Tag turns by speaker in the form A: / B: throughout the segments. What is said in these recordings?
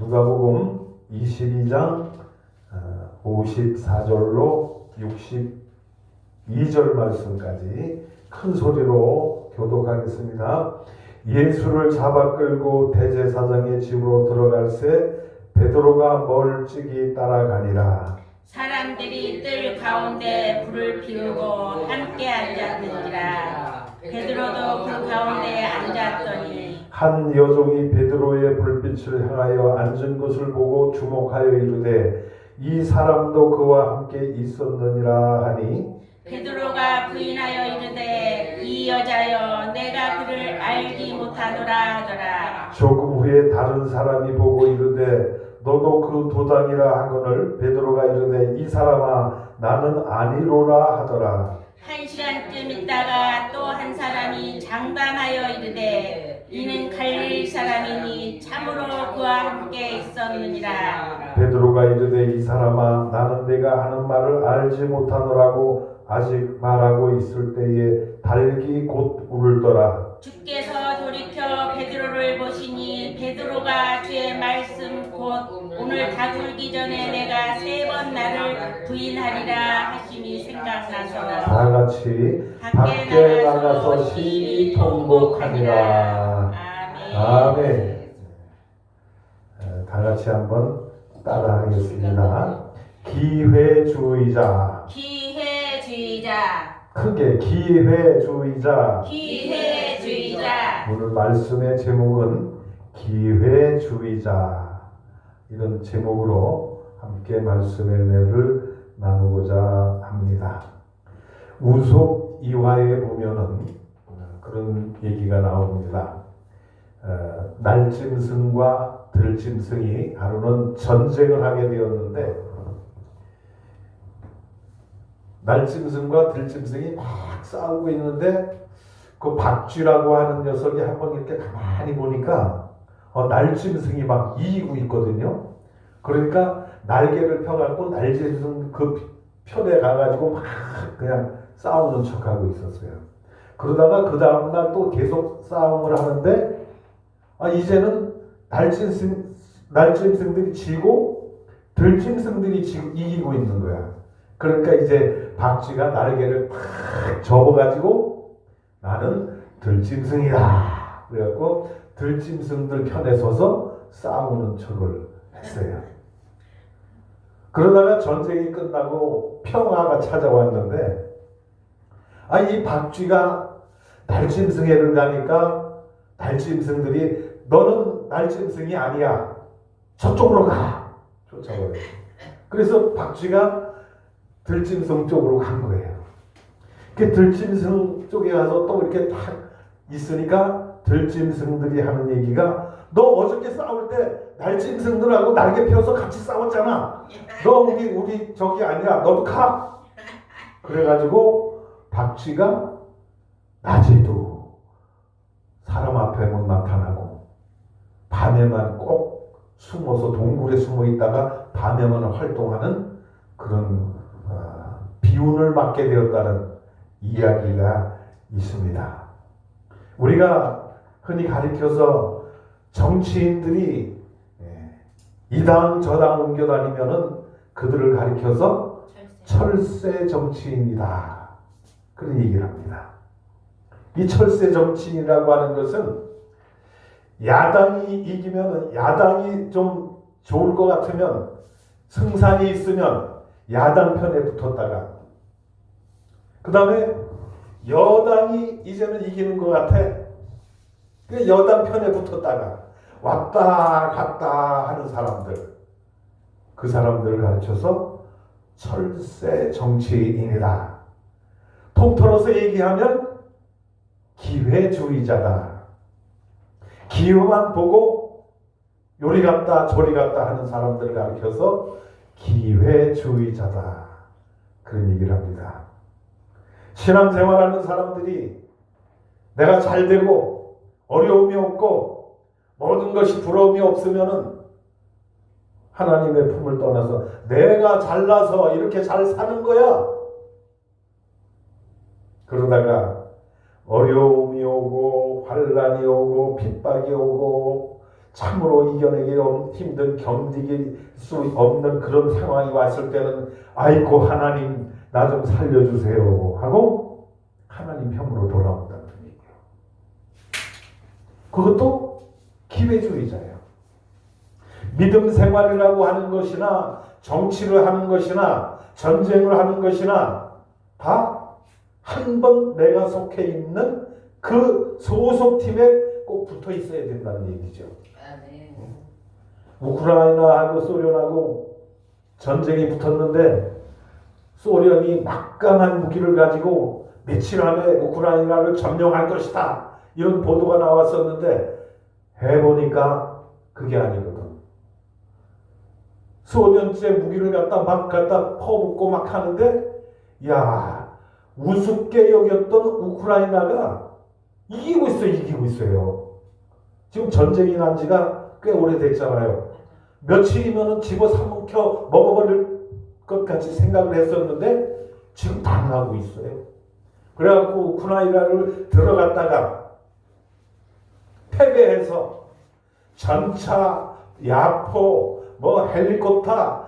A: 누가복음 22장 54절로 62절 말씀까지 큰 소리로 교독하겠습니다. 예수를 잡아 끌고 대제사장의 집으로 들어갈새 베드로가 멀찍이 따라가니라.
B: 사람들이 뜰 가운데 불을 피우고 함께 앉았느니라. 베드로도 그 가운데에 앉았더니
A: 한 여종이 베드로의 불빛을 향하여 앉은 것을 보고 주목하여 이르되 이 사람도 그와 함께 있었느니라 하니
B: 베드로가 부인하여 이르되 이 여자여 내가 그를 알지 못하노라 하더라.
A: 조금 후에 다른 사람이 보고 이르되 너도 그 도당이라 하거늘 베드로가 이르되 이 사람아 나는 아니로라 하더라.
B: 한 시간쯤 있다가 또 한 사람이 장담하여 이르되 이는 갈릴리 사람이니 참으로 그와 함께 있었느니라.
A: 베드로가 이르되 이 사람아 나는 네가 하는 말을 알지 못하노라고 아직 말하고 있을 때에 달기 곧 울더라.
B: 주께서 돌이켜 베드로를 보시니 베드로가 주의 말씀 곧 오늘 다굴기 전에 내가 3번 나를 부인하리라 하심이 생각나서
A: 다 같이 밖에 나가서 심히 통곡하니라. 아멘. 다 같이 한번 따라하겠습니다. 기회주의자. 크게 기회주의자. 오늘 말씀의 제목은 기회주의자. 이런 제목으로 함께 말씀의 은혜를 나누고자 합니다. 우속 이화에 보면은 그런 얘기가 나옵니다. 날짐승과 들짐승이 하루는 전쟁을 하게 되었는데 날짐승과 들짐승이 막 싸우고 있는데 그 박쥐라고 하는 녀석이 한번 이렇게 가만히 보니까 날짐승이 막 이기고 있거든요. 그러니까 날개를 펴갖고 날짐승 그 편에 가가지고 막 그냥 싸우는 척하고 있었어요. 그러다가 그 다음날 또 계속 싸움을 하는데 이제는 날짐승들이 지고 들짐승들이 이기고 있는 거야. 그러니까 이제 박쥐가 날개를 팍 접어가지고 나는 들짐승이다. 그래갖고 들짐승들 편에 서서 싸우는 척을 했어요. 그러다가 전쟁이 끝나고 평화가 찾아왔는데 이 박쥐가 날짐승에를 가니까 날짐승들이 너는 날짐승이 아니야. 저쪽으로 가. 쫓아버려요. 그래서 박쥐가 들짐승 쪽으로 간 거예요. 그 들짐승 쪽에 가서 또 이렇게 딱 있으니까 들짐승들이 하는 얘기가 너 어저께 싸울 때 날짐승들하고 날개 펴서 같이 싸웠잖아. 너 우리 저기 아니야. 너도 가. 그래가지고 박쥐가 낮에도 사람 앞에 못 나타나고 밤에만 꼭 숨어서 동굴에 숨어 있다가 밤에만 활동하는 그런 비운을 맞게 되었다는 이야기가 있습니다. 우리가 흔히 가리켜서 정치인들이 이당 저당 옮겨다니면은 그들을 가리켜서 철새 정치인이다. 그런 얘기를 합니다. 이 철새 정치인이라고 하는 것은 야당이 이기면은 야당이 좀 좋을 것 같으면 승산이 있으면 야당 편에 붙었다가 그 다음에 여당이 이제는 이기는 것 같아. 그 여당 편에 붙었다가 왔다 갔다 하는 사람들, 그 사람들을 가르쳐서 철새 정치인이다. 통틀어서 얘기하면 기회주의자다. 기회만 보고 요리 갔다 저리 갔다 하는 사람들을 가르쳐서 기회주의자다. 그런 얘기를 합니다. 신앙생활하는 사람들이 내가 잘 되고 어려움이 없고 모든 것이 부러움이 없으면은 하나님의 품을 떠나서 내가 잘나서 이렇게 잘 사는 거야. 그러다가 어려움이 오고 환난이 오고 핍박이 오고 참으로 이겨내기 힘든 견디기 수 없는 그런 상황이 왔을 때는 아이고 하나님 나 좀 살려주세요 하고 하나님 편으로 돌아온다는 얘기예요. 그것도 기회주의자예요. 믿음 생활이라고 하는 것이나 정치를 하는 것이나 전쟁을 하는 것이나 다 한 번 내가 속해 있는 그 소속팀에 꼭 붙어 있어야 된다는 얘기죠. 우크라이나하고 소련하고 전쟁이 붙었는데 소련이 막강한 무기를 가지고 며칠 안에 우크라이나를 점령할 것이다. 이런 보도가 나왔었는데 해보니까 그게 아니거든. 소련제 무기를 갖다 퍼붓고 막 하는데 야 우습게 여겼던 우크라이나가 이기고 있어요. 지금 전쟁이 난 지가 꽤 오래됐잖아요. 며칠이면 집어삼켜 먹어버릴 것 같이 생각을 했었는데 지금 당하고 있어요. 그래갖고 우크라이나를 들어갔다가 패배해서 전차, 야포, 헬리콥터,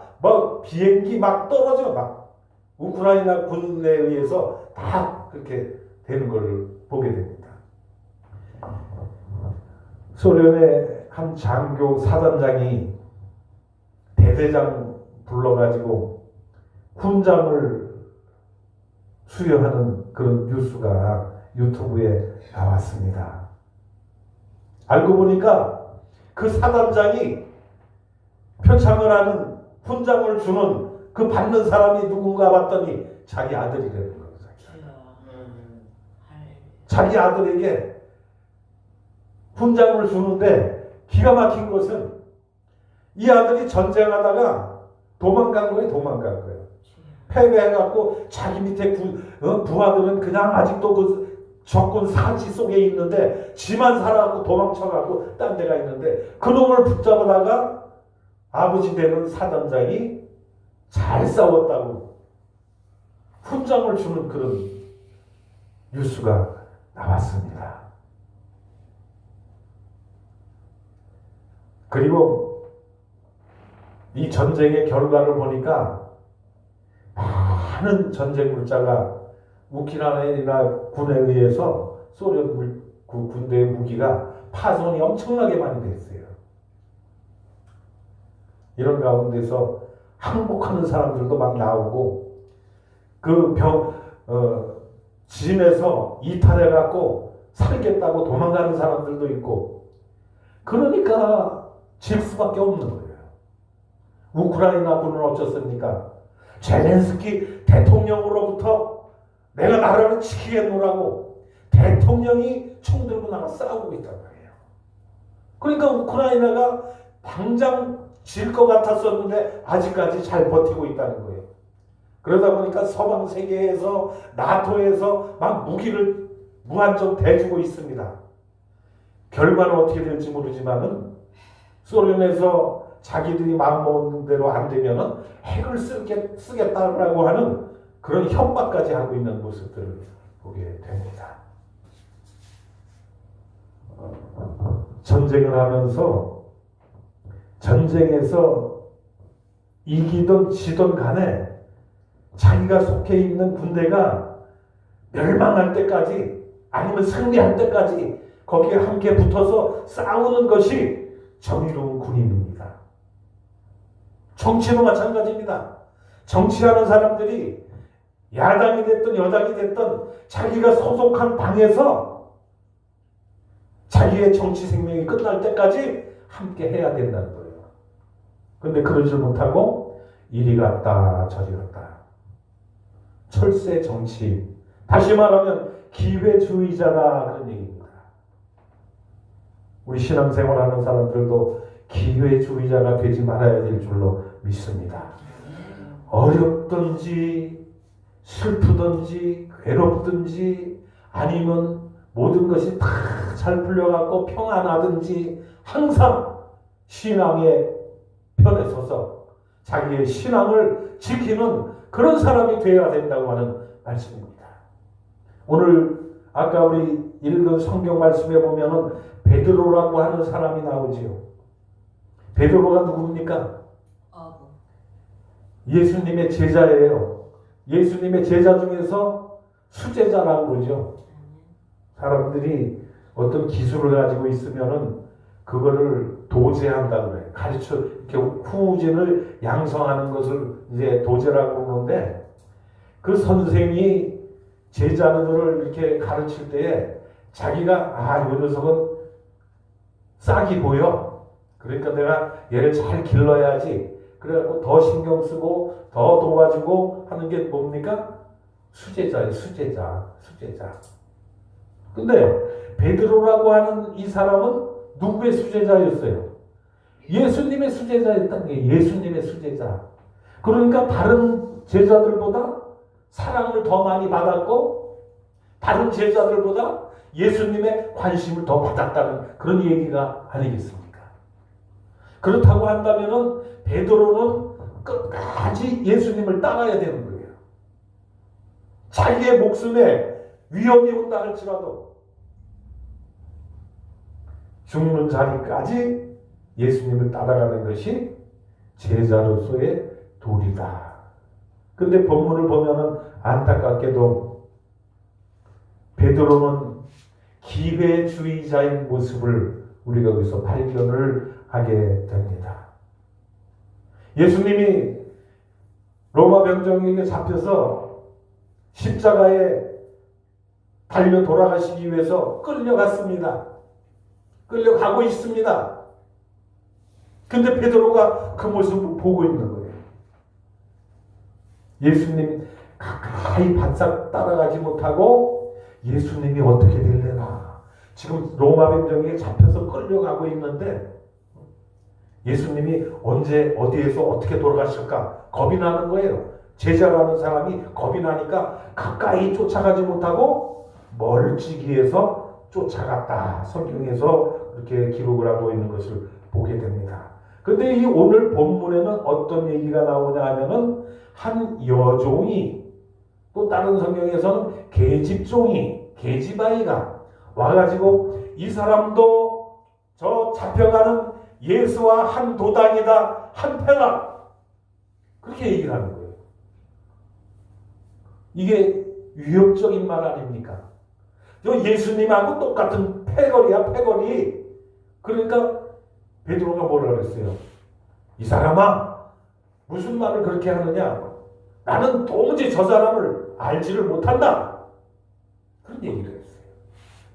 A: 비행기 막 떨어져 막 우크라이나 군에 의해서 다 그렇게 되는 걸 보게 됩니다. 소련의 한 장교 사단장이 대대장 불러가지고 훈장을 수여하는 그런 뉴스가 유튜브에 나왔습니다. 알고 보니까 그 사단장이 표창을 하는 훈장을 주는 그 받는 사람이 누군가 봤더니 자기 아들이라는 거예요. 자기 아들에게 훈장을 주는데 기가 막힌 것은 이 아들이 전쟁하다가 도망간 거예요. 패배해갖고 자기 밑에 부하들은 그냥 아직도 그 적군 사지 속에 있는데 지만 살아갖고 도망쳐갖고 딴 데가 있는데 그놈을 붙잡아다가 아버지 되는 사단장이 잘 싸웠다고 훈장을 주는 그런 뉴스가 나왔습니다. 그리고 이 전쟁의 결과를 보니까 많은 전쟁 물자가 우크라이나 군에 의해서 소련 군대의 무기가 파손이 엄청나게 많이 됐어요. 이런 가운데서 항복하는 사람들도 막 나오고 그 진에서 이탈해갖고 살겠다고 도망가는 사람들도 있고 그러니까 질 수밖에 없는 거예요. 우크라이나 군은 어쩌습니까? 젤렌스키 대통령으로부터 내가 나라를 지키겠노라고 대통령이 총 들고 나가 싸우고 있단 말이에요. 그러니까 우크라이나가 당장 질 것 같았었는데 아직까지 잘 버티고 있다는 거예요. 그러다 보니까 서방 세계에서 나토에서 막 무기를 무한정 대주고 있습니다. 결과는 어떻게 될지 모르지만은 소련에서 자기들이 마음먹는 대로 안 되면은 핵을 쓰겠다라고 하는 그런 협박까지 하고 있는 모습들을 보게 됩니다. 전쟁을 하면서 전쟁에서 이기든 지든 간에 자기가 속해 있는 군대가 멸망할 때까지 아니면 승리할 때까지 거기에 함께 붙어서 싸우는 것이 정의로운 군인입니다. 정치도 마찬가지입니다. 정치하는 사람들이 야당이 됐든 여당이 됐든 자기가 소속한 당에서 자기의 정치 생명이 끝날 때까지 함께 해야 된다는 거예요. 그런데 그러지 못하고 이리 갔다 저리 갔다. 철새 정치. 다시 말하면 기회주의자다 그런 얘기입니다. 우리 신앙생활하는 사람들도 기회주의자가 되지 말아야 될 줄로 믿습니다. 어렵든지 슬프든지 괴롭든지 아니면 모든 것이 다 잘 풀려갖고 평안하든지 항상 신앙의 편에 서서 자기의 신앙을 지키는 그런 사람이 되어야 된다고 하는 말씀입니다. 오늘 아까 우리 읽은 성경 말씀에 보면은 베드로라고 하는 사람이 나오지요. 베드로가 누굽니까?
B: 어부.
A: 예수님의 제자예요. 예수님의 제자 중에서 수제자라고 그러죠. 사람들이 어떤 기술을 가지고 있으면은 그거를 도제한다고 그래요. 가르쳐 이렇게 후진을 양성하는 것을 이제 도제라고 그러는데, 그 선생이 제자들을 이렇게 가르칠 때에 자기가 이 녀석은 싹이 보여. 그러니까 내가 얘를 잘 길러야지. 그래갖고 더 신경 쓰고 더 도와주고 하는 게 뭡니까? 수제자예요. 수제자. 근데 베드로라고 하는 이 사람은 누구의 수제자였어요? 예수님의 수제자였다는 게 예수님의 수제자. 그러니까 다른 제자들보다 사랑을 더 많이 받았고 다른 제자들보다 예수님의 관심을 더 받았다는 그런 얘기가 아니겠습니까? 그렇다고 한다면은 베드로는 끝까지 예수님을 따라야 되는 거예요. 자기의 목숨에 위험이 온다 할지라도 죽는 자리까지 예수님을 따라가는 것이 제자로서의 도리다. 근데 본문을 보면은 안타깝게도 베드로는 기회주의자인 모습을 우리가 여기서 발견을 하게 됩니다. 예수님이 로마 병정에게 잡혀서 십자가에 달려 돌아가시기 위해서 끌려갔습니다. 끌려가고 있습니다. 근데 베드로가 그 모습을 보고 있는 거예요. 예수님 가까이 바싹 따라가지 못하고 예수님이 어떻게 될래나. 지금 로마 병정에 잡혀서 끌려가고 있는데 예수님이 언제 어디에서 어떻게 돌아가실까 겁이 나는 거예요. 제자라는 사람이 겁이 나니까 가까이 쫓아가지 못하고 멀찍이에서 쫓아갔다. 성경에서 그렇게 기록을 하고 있는 것을 보게 됩니다. 근데 이 오늘 본문에는 어떤 얘기가 나오냐 하면은 한 여종이, 또 다른 성경에서는 계집종이, 계집아이가 와가지고 이 사람도 저 잡혀가는 예수와 한 도당이다, 한 패다, 그렇게 얘기를 하는 거예요. 이게 위협적인 말 아닙니까? 저 예수님하고 똑같은 패거리야, 패거리. 그러니까 베드로가 뭐라 그랬어요? 이 사람아, 무슨 말을 그렇게 하느냐? 나는 도무지 저 사람을 알지를 못한다. 그런 얘기를 했어요.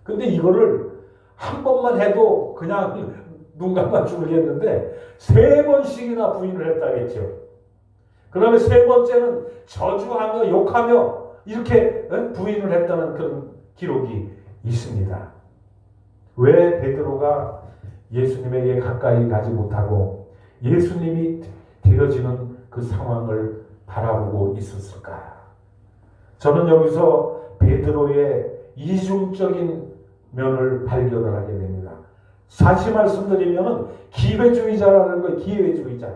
A: 근데 이거를 한 번만 해도 그냥 눈 감아 죽겠는데 3번씩이나 부인을 했다겠죠. 그 다음에 3번째는 저주하며 욕하며 이렇게 부인을 했다는 그런 기록이 있습니다. 왜 베드로가 예수님에게 가까이 가지 못하고 예수님이 되어지는 그 상황을 바라보고 있었을까? 저는 여기서 베드로의 이중적인 면을 발견을 하게 됩니다. 다시 말씀드리면 기회주의자라는 거예요. 기회주의자.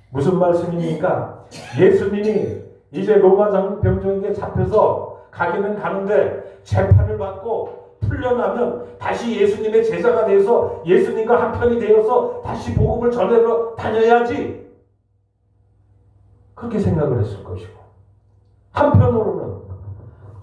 A: 무슨 말씀입니까? 예수님이 이제 로마 병정에게 잡혀서 가기는 가는데 재판을 받고 풀려나면 다시 예수님의 제자가 돼서 예수님과 한편이 되어서 다시 복음을 전하러 다녀야지. 그렇게 생각을 했을 것이고, 한편으로는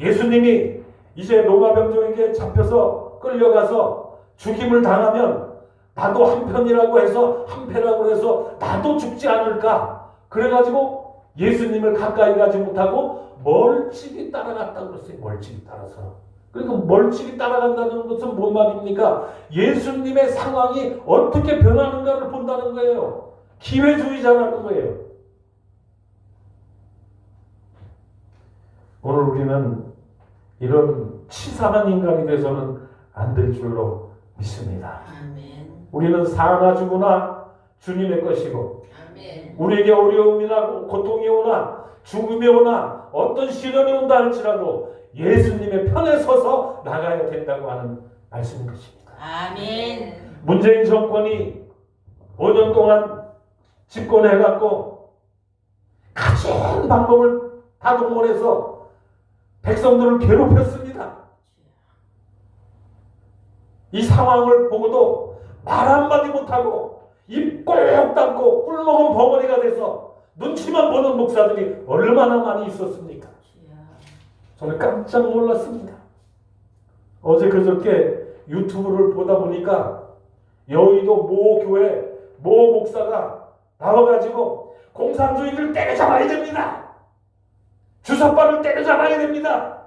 A: 예수님이 이제 로마 병정에게 잡혀서 끌려가서 죽임을 당하면 나도 한편이라고 해서 한패라고 해서 나도 죽지 않을까. 그래가지고 예수님을 가까이 가지 못하고 멀찍이 따라갔다고 그랬어요. 멀찍이 따라서. 그러니까 멀찍이 따라간다는 것은 뭔 말입니까? 예수님의 상황이 어떻게 변하는가를 본다는 거예요. 기회주의자라는 거예요. 오늘 우리는 이런 치사한 인간이 돼서는 안 될 줄로 믿습니다.
B: 아멘.
A: 우리는 사나 죽으나 주님의 것이고,
B: 아멘.
A: 우리에게 어려움이나 고통이 오나 죽음이 오나 어떤 시련이 온다 할지라도 예수님의 편에 서서 나가야 된다고 하는 말씀인 것입니다.
B: 아멘.
A: 문재인 정권이 5년 동안 집권해갖고 가진 방법을 다 동원해서 백성들을 괴롭혔습니다. 이 상황을 보고도 말 한마디 못하고 입 꼭 닫고 꿀먹은 벙어리가 돼서 눈치만 보는 목사들이 얼마나 많이 있었습니까? 저는 깜짝 놀랐습니다. 어제 그저께 유튜브를 보다 보니까 여의도 모 교회 모 목사가 나와가지고 공산주의를 때려잡아야 됩니다. 주사파를 때려잡아야 됩니다.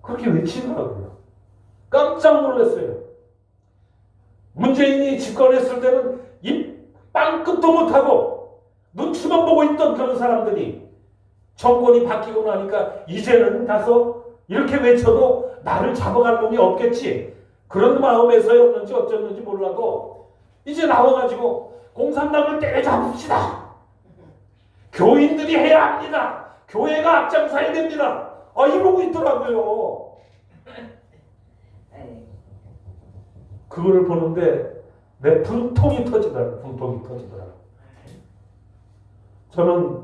A: 그렇게 외치더라고요. 깜짝 놀랐어요. 문재인이 집권했을 때는 입 빵끝도 못하고 눈치만 보고 있던 그런 사람들이 정권이 바뀌고 나니까 이제는 가서 이렇게 외쳐도 나를 잡아갈 놈이 없겠지. 그런 마음에서였는지 어쩌는지 몰라도 이제 나와가지고 공산당을 때려잡읍시다. 교인들이 해야 합니다. 교회가 앞장서야 됩니다. 이러고 있더라고요. 그거를 보는데 내 분통이 터지더라고요. 분통이 터지더라고요. 저는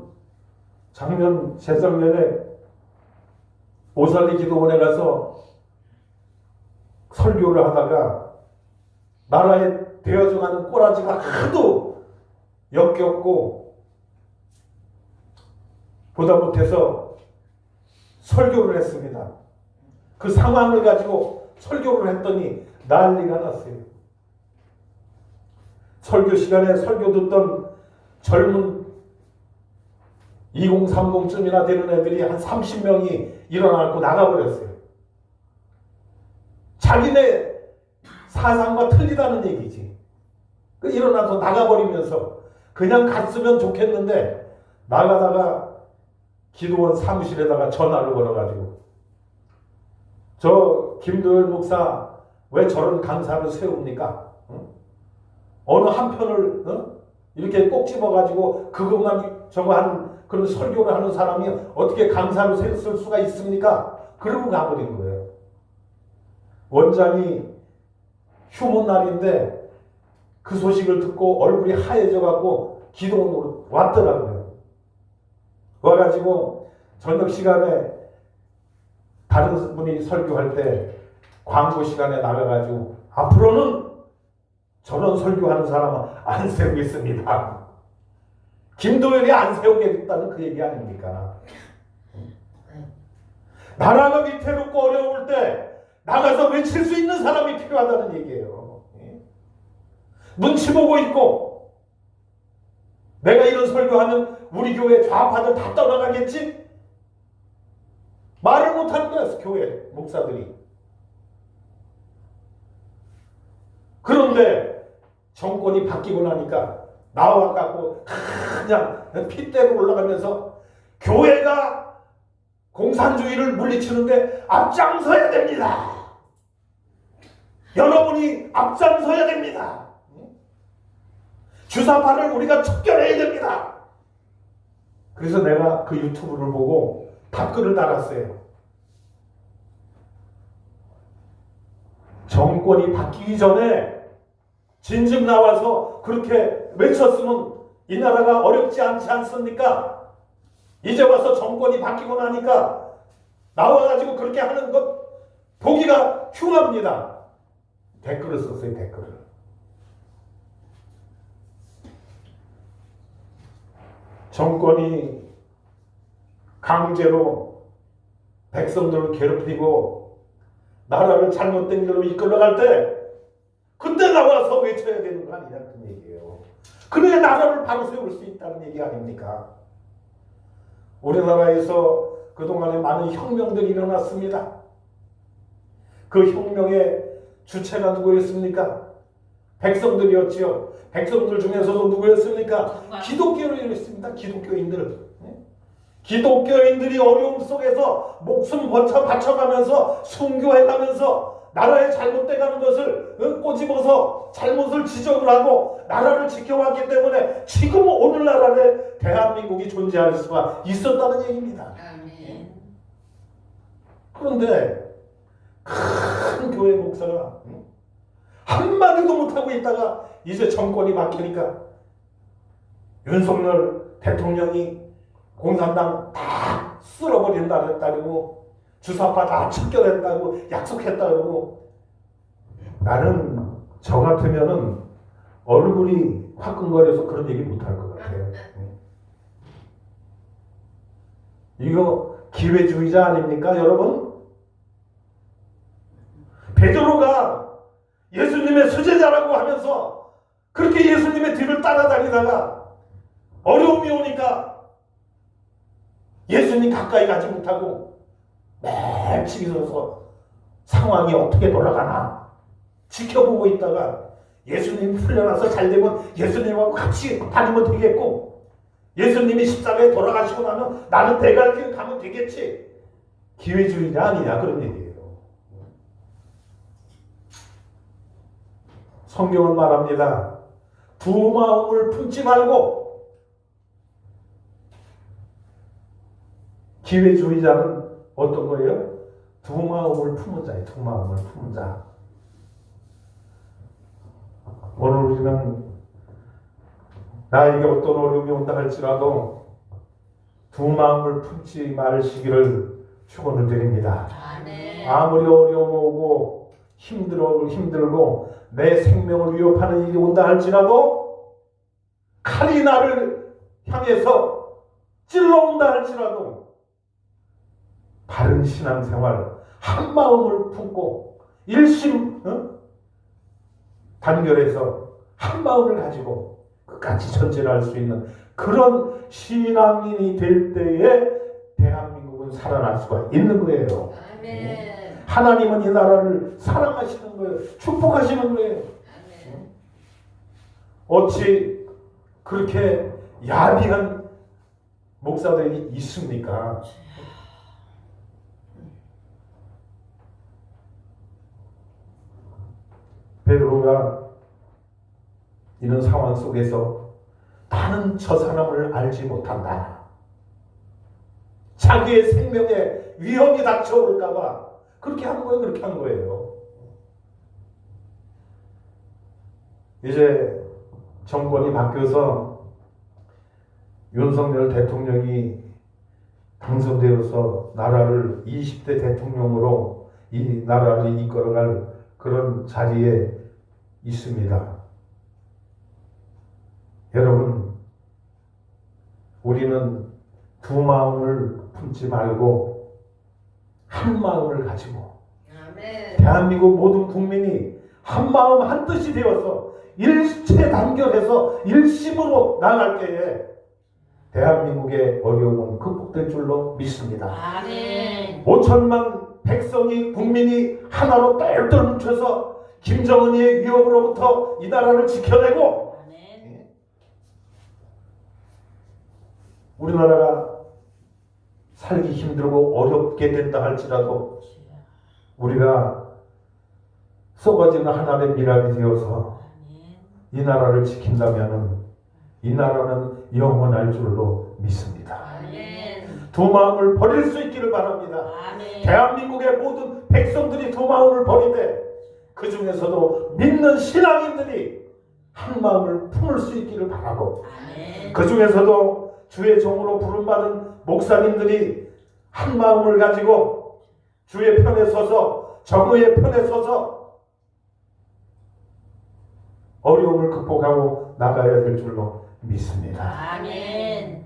A: 재작년에 오살리 기도원에 가서 설교를 하다가 나라에 되어져가는 꼬라지가 하도 역겹고 보다 못해서 설교를 했습니다. 그 상황을 가지고 설교를 했더니 난리가 났어요. 설교 시간에 설교 듣던 젊은 2030쯤이나 되는 애들이 한 30명이 일어나고 나가버렸어요. 자기네 사상과 틀리다는 얘기지. 일어나서 나가버리면서 그냥 갔으면 좋겠는데 나가다가 기도원 사무실에다가 전화를 걸어가지고 저 김도열 목사 왜 저런 강사를 세웁니까? 어느 한 편을 이렇게 꼭 집어가지고 그것만 저거 하는 그런 설교를 하는 사람이 어떻게 강사를 쓸 수가 있습니까? 그러고 가버린 거예요. 원장이 휴무 날인데 그 소식을 듣고 얼굴이 하얘져갖고 기도원으로 왔더라고요. 와가지고 저녁 시간에 다른 분이 설교할 때 광고 시간에 나가가지고 앞으로는 저런 설교하는 사람은 안 세우겠습니다. 김도열이 안 세우겠다는 그 얘기 아닙니까? 나라가 위태롭고 어려울 때 나가서 외칠 수 있는 사람이 필요하다는 얘기예요. 눈치 보고 있고 내가 이런 설교하면 우리 교회 좌파들 다 떠나가겠지? 말을 못하는 거야, 교회 목사들이. 그런데 정권이 바뀌고 나니까 나와갖고 그냥 핏대로 올라가면서 교회가 공산주의를 물리치는데 앞장서야 됩니다. 여러분이 앞장서야 됩니다. 주사파를 우리가 척결해야 됩니다. 그래서 내가 그 유튜브를 보고 답글을 달았어요. 정권이 바뀌기 전에 진즉 나와서 그렇게 외쳤으면 이 나라가 어렵지 않지 않습니까? 이제 와서 정권이 바뀌고 나니까 나와가지고 그렇게 하는 것 보기가 흉합니다. 댓글을 썼어요. 댓글을. 정권이 강제로 백성들을 괴롭히고 나라를 잘못된 길로 이끌어갈 때 그때 나와서 외쳐야 되는 거 아니냐 그 얘기예요. 그래야 나라를 바로 세울 수 있다는 얘기 아닙니까? 우리나라에서 그동안에 많은 혁명들이 일어났습니다. 그 혁명의 주체가 누구였습니까? 백성들이었지요. 백성들 중에서도 누구였습니까? 기독교인이었습니다. 기독교인들. 기독교인들이 어려움 속에서 목숨 바쳐가면서 순교해가면서 나라에 잘못돼가는 것을 꼬집어서 잘못을 지적을 하고 나라를 지켜왔기 때문에 지금 오늘날의 대한민국이 존재할 수가 있었다는 얘기입니다. 그런데 큰 교회 목사가 한마디도 못하고 있다가 이제 정권이 바뀌니까 윤석열 대통령이 공산당 다 쓸어버린다 그랬다고 주사파 다 척결했다고 약속했다고 나는 저 같으면은 얼굴이 화끈거려서 그런 얘기 못할 것 같아요. 이거 기회주의자 아닙니까, 여러분? 베드로가 예수님의 수제자라고 하면서 그렇게 예수님의 뒤를 따라다니다가 어려움이 오니까 예수님 가까이 가지 못하고 맵치기 서서 상황이 어떻게 돌아가나 지켜보고 있다가 예수님이 풀려나서 잘되면 예수님하고 같이 다니면 되겠고, 예수님이 십자가에 돌아가시고 나면 나는 대갈 길 가면 되겠지. 기회주의냐 아니냐 그런 얘기예요. 성경은 말합니다. 두 마음을 품지 말고. 기회주의자는 어떤 거예요? 두 마음을 품은 자예요. 두 마음을 품은 자. 오늘 우리는 나에게 어떤 어려움이 온다 할지라도 두 마음을 품지 마시기를 축원을 드립니다. 아무리 어려움 오고 힘들고 내 생명을 위협하는 일이 온다 할지라도, 칼이 나를 향해서 찔러온다 할지라도 바른 신앙생활 한 마음을 품고 일심 단결해서 한 마음을 가지고 끝까지 전진할 수 있는 그런 신앙인이 될 때에 대한민국은 살아날 수가 있는 거예요.
C: 아멘.
A: 하나님은 이 나라를 사랑하시는 거예요. 축복하시는 거예요.
C: 아멘.
A: 어찌 그렇게 야비한 목사들이 있습니까? 베드로가 이런 상황 속에서 나는 저 사람을 알지 못한다. 자기의 생명에 위험이 닥쳐올까봐 그렇게 한 거예요. 그렇게 한 거예요. 이제 정권이 바뀌어서 윤석열 대통령이 당선되어서 나라를 20대 대통령으로 이 나라를 이끌어갈 그런 자리에 있습니다. 여러분, 우리는 두 마음을 품지 말고 한 마음을 가지고
C: 아멘.
A: 대한민국 모든 국민이 한 마음 한 뜻이 되어서 일체 단결해서 일심으로 나아갈 때에 대한민국의 어려움은 극복될 줄로 믿습니다.
C: 아멘.
A: 5천만 백성이 국민이 하나로 똘똘 뭉쳐서 김정은이의 위협으로부터 이 나라를 지켜내고, 우리나라가 살기 힘들고 어렵게 된다 할지라도 우리가 썩어지는 하나의 미랄이 되어서 이 나라를 지킨다면 이 나라는 영원할 줄로 믿습니다.
C: 아멘.
A: 두 마음을 버릴 수 있기를 바랍니다.
C: 아멘.
A: 대한민국의 모든 백성들이 두 마음을 버리되 그 중에서도 믿는 신앙인들이 한 마음을 품을 수 있기를 바라고,
C: 아멘.
A: 그 중에서도 주의 종으로 부름받은 목사님들이 한 마음을 가지고 주의 편에 서서 정의의 편에 서서 어려움을 극복하고 나가야 될 줄로 믿습니다.
C: 아멘.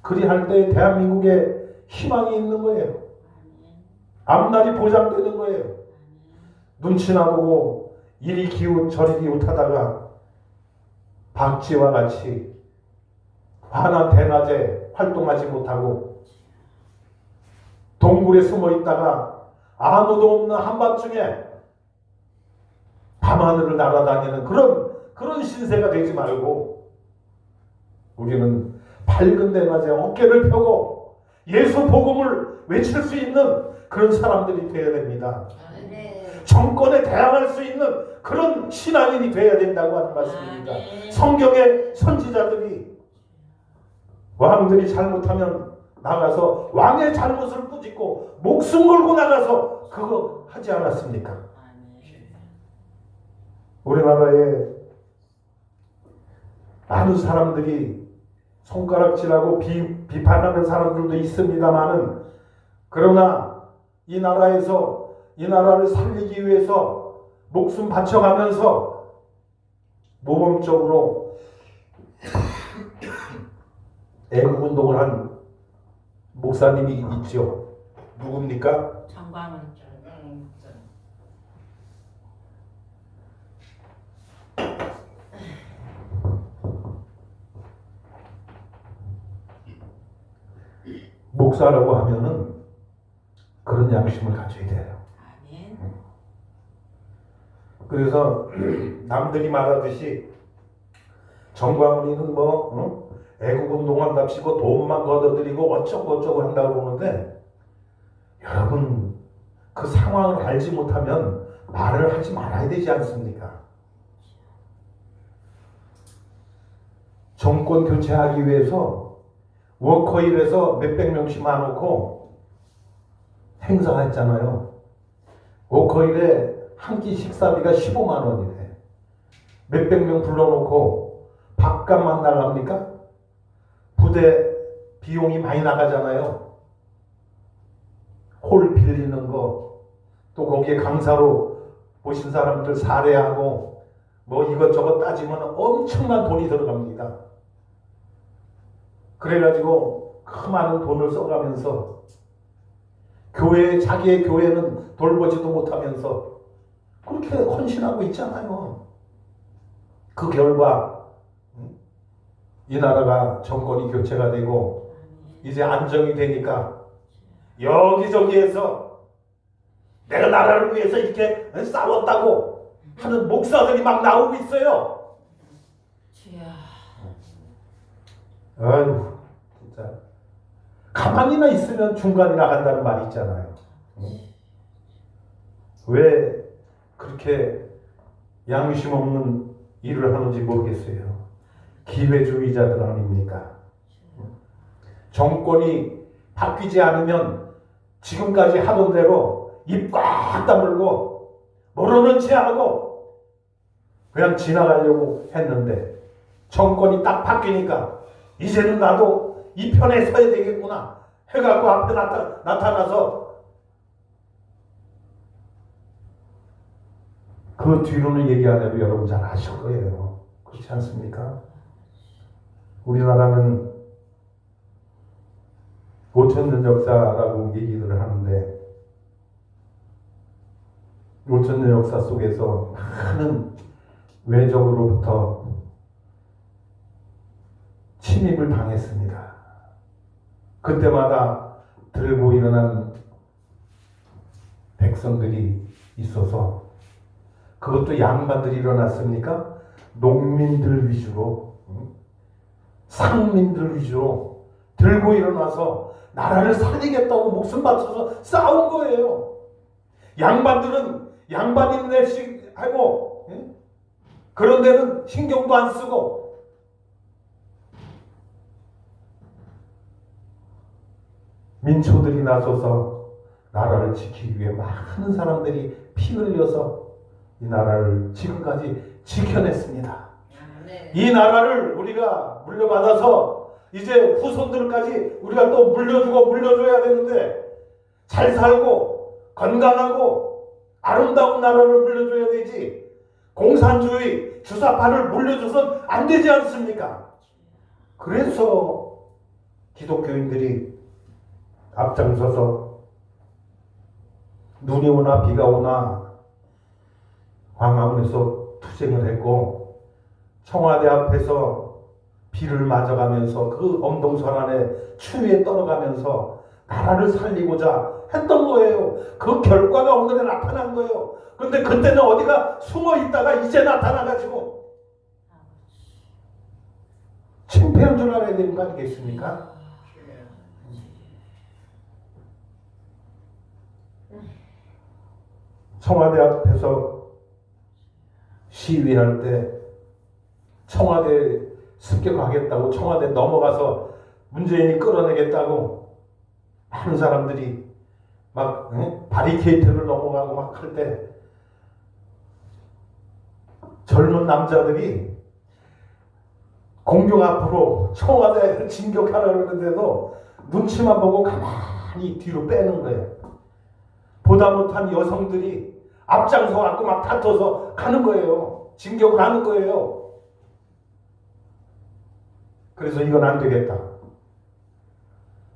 A: 그리할 때 대한민국에 희망이 있는 거예요. 앞날이 보장되는 거예요. 눈치나 보고 이리 기웃 저리 기웃하다가 박쥐와 같이 환한 대낮에 활동하지 못하고 동굴에 숨어 있다가 아무도 없는 한밤중에 밤하늘을 날아다니는 그런 신세가 되지 말고, 우리는 밝은 대낮에 어깨를 펴고 예수 복음을 외칠 수 있는 그런 사람들이 되어야 됩니다.
C: 아멘.
A: 정권에 대항할 수 있는 그런 신앙인이 되어야 된다고 하는 말씀입니다.
C: 아멘.
A: 성경의 선지자들이 왕들이 잘못하면 나가서 왕의 잘못을 꾸짖고 목숨 걸고 나가서 그거 하지 않았습니까? 우리나라에 많은 사람들이 손가락질하고 비판하는 사람들도 있습니다만은, 그러나 이 나라에서 이 나라를 살리기 위해서 목숨 바쳐가면서 모범적으로 애국운동을 한 목사님이 있죠. 누굽니까?
B: 정광훈.
A: 목사라고 하면은 그런 양심을 가져야 돼요.
B: 아멘.
A: 그래서 남들이 말하듯이 정광훈이는 애국운동한답시고 돈만 걷어들이고 어쩌고 한다고 그러는데, 여러분 그 상황을 알지 못하면 말을 하지 말아야 되지 않습니까? 정권 교체하기 위해서 워커힐에서 몇백 명씩 모아놓고 행사했잖아요. 워커힐에 한 끼 식사비가 15만 원이래. 몇백 명 불러놓고 밥값만 달랍니까? 부대 비용이 많이 나가잖아요. 홀 빌리는 거, 또 거기에 강사로 오신 사람들 사례하고 뭐 이것저것 따지면 엄청난 돈이 들어갑니다. 그래가지고 그 많은 돈을 써가면서 자기의 교회는 돌보지도 못하면서 그렇게 헌신하고 있잖아요. 그 결과 이 나라가 정권이 교체가 되고 이제 안정이 되니까 여기저기에서 내가 나라를 위해서 이렇게 싸웠다고 하는 목사들이 막 나오고 있어요.
B: 주여.
A: 아유, 진짜 가만히나 있으면 중간이나 간다는 말이 있잖아요. 왜 그렇게 양심 없는 일을 하는지 모르겠어요. 기회주의자들 아닙니까? 정권이 바뀌지 않으면 지금까지 하던 대로 입 꽉 다물고 모르는 체 하고 그냥 지나가려고 했는데, 정권이 딱 바뀌니까 이제는 나도 이 편에 서야 되겠구나 해갖고 앞에 나타나서 그 뒤로는 얘기 안 해도 여러분 잘 아실 거예요. 그렇지 않습니까? 우리나라는 5,000년 역사라고 얘기를 하는데, 5,000년 역사 속에서 많은 외적으로부터 침입을 당했습니다. 그때마다 들고 일어난 백성들이 있어서, 그것도 양반들이 일어났습니까? 농민들 위주로, 상민들 위주로 들고 일어나서 나라를 살리겠다고 목숨 바쳐서 싸운 거예요. 양반들은 양반인 랩식 하고, 그런 데는 신경도 안 쓰고, 민초들이 나서서 나라를 지키기 위해 많은 사람들이 피 흘려서 이 나라를 지금까지 지켜냈습니다. 이 나라를 우리가 물려받아서 이제 후손들까지 우리가 또 물려줘야 되는데, 잘 살고 건강하고 아름다운 나라를 물려줘야 되지, 공산주의 주사파를 물려줘선 안 되지 않습니까? 그래서 기독교인들이 앞장서서 눈이 오나 비가 오나 광화문에서 투쟁을 했고, 청와대 앞에서 비를 맞아가면서 그 엄동설안의 추위에 떨어가면서 나라를 살리고자 했던 거예요. 그 결과가 오늘에 나타난 거예요. 그런데 그때는 어디가 숨어 있다가 이제 나타나가지고 침패한 줄 알아야 되는 거 아니겠습니까? 청와대 앞에서 시위할 때 청와대 습격하겠다고, 청와대 넘어가서 문재인이 끌어내겠다고 많은 사람들이 막 바리케이트를 넘어가고 막 할 때, 젊은 남자들이 공격 앞으로 청와대를 진격하려고 그러는데도 눈치만 보고 가만히 뒤로 빼는 거예요. 보다 못한 여성들이 앞장서 갖고 막 다퉈서 가는 거예요. 진격을 하는 거예요. 그래서 이건 안 되겠다.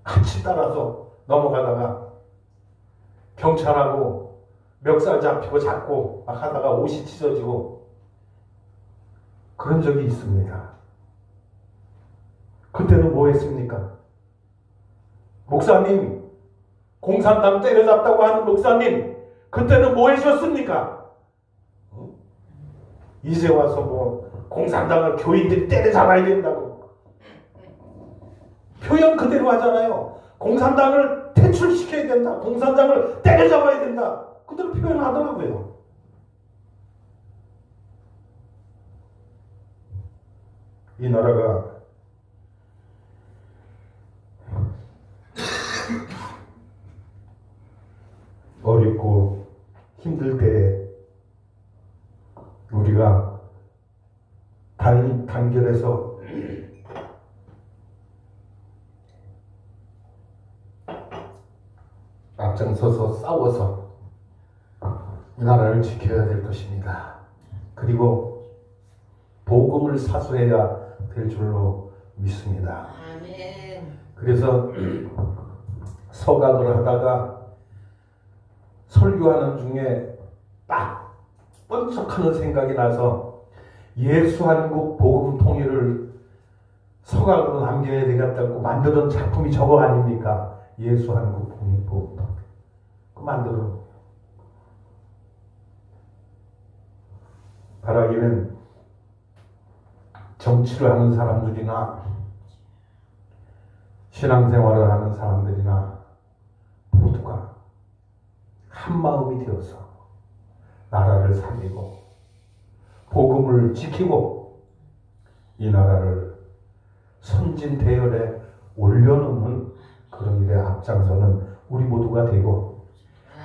A: 같이 따라서 넘어가다가 경찰하고 멱살 잡히고 잡고 막 하다가 옷이 찢어지고 그런 적이 있습니다. 그때는 뭐 했습니까? 목사님, 공산당 때려잡다고 하는 목사님, 그때는 뭐 하셨습니까? 이제 와서 뭐 공산당을 교인들이 때려잡아야 된다고 표현 그대로 하잖아요. 공산당을 퇴출시켜야 된다. 공산당을 때려잡아야 된다. 그대로 표현하더라고요. 이 나라가 어렵고 힘들 때 우리가 단결해서 앞장서서 싸워서 이 나라를 지켜야 될 것입니다. 그리고 복음을 사수해야 될 줄로 믿습니다.
C: 아멘.
A: 그래서 서각을 하다가 설교하는 중에 딱 번쩍하는 생각이 나서 예수한국 복음 통일을 서각으로 남겨야 되겠다고 만드는 작품이 저거 아닙니까? 예수한국 복음 통일. 그 만들어. 바라기는 정치를 하는 사람들이나 신앙생활을 하는 사람들이나 모두가 한 마음이 되어서 나라를 살리고 복음을 지키고 이 나라를 선진 대열에 올려놓는 그런 일에 앞장서는 우리 모두가 되고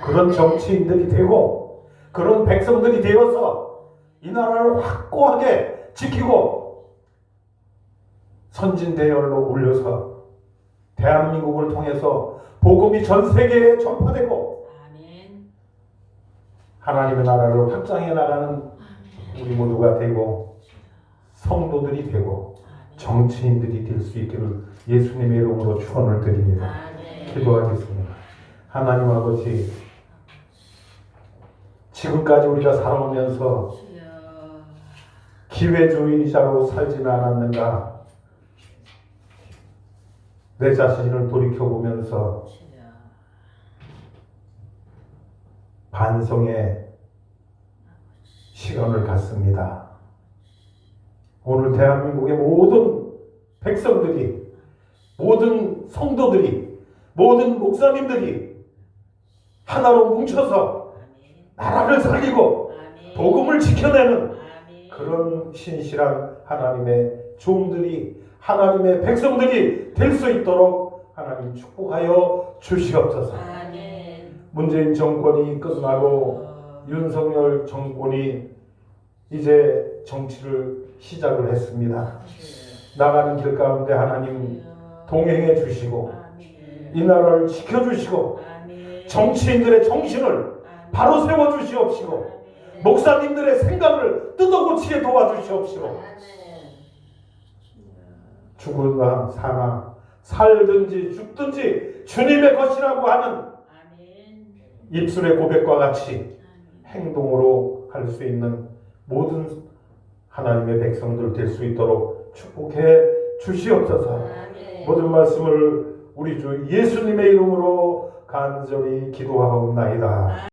A: 그런 정치인들이 되고 그런 백성들이 되어서 이 나라를 확고하게 지키고 선진 대열로 올려서 대한민국을 통해서 복음이 전 세계에 전파되고
B: 아멘.
A: 하나님의 나라를 확장해 나가는 우리 모두가 되고 성도들이 되고 정치인들이 될 수 있기를 예수님의 이름으로 축원을 드립니다.
B: 아멘.
A: 기도하겠습니다. 하나님 아버지, 지금까지 우리가 살아오면서
B: 주여.
A: 기회주의자로 살지는 않았는가? 내 자신을 돌이켜보면서
B: 주여.
A: 반성의 시간을 갖습니다. 오늘 대한민국의 모든 백성들이, 모든 성도들이, 모든 목사님들이 하나로 뭉쳐서 나라를 살리고
B: 아멘.
A: 복음을 지켜내는
B: 아멘.
A: 그런 신실한 하나님의 종들이, 하나님의 백성들이 될 수 있도록 하나님 축복하여 주시옵소서.
B: 아멘.
A: 문재인 정권이 끝나고 윤석열 정권이 이제 정치를 시작을 했습니다. 나가는 길 가운데 하나님 동행해 주시고
B: 아멘.
A: 이 나라를 지켜주시고
B: 아멘.
A: 정치인들의 정신을
B: 아멘.
A: 바로 세워주시옵시고
B: 아멘.
A: 목사님들의 생각을 뜯어고치게 도와주시옵시고
C: 아멘.
A: 죽으나 사나 살든지 죽든지 주님의 것이라고 하는
B: 아멘.
A: 입술의 고백과 같이 행동으로 할 수 있는 모든 하나님의 백성들 될 수 있도록 축복해 주시옵소서.
B: 아멘.
A: 모든 말씀을 우리 주 예수님의 이름으로 간절히 기도하옵나이다.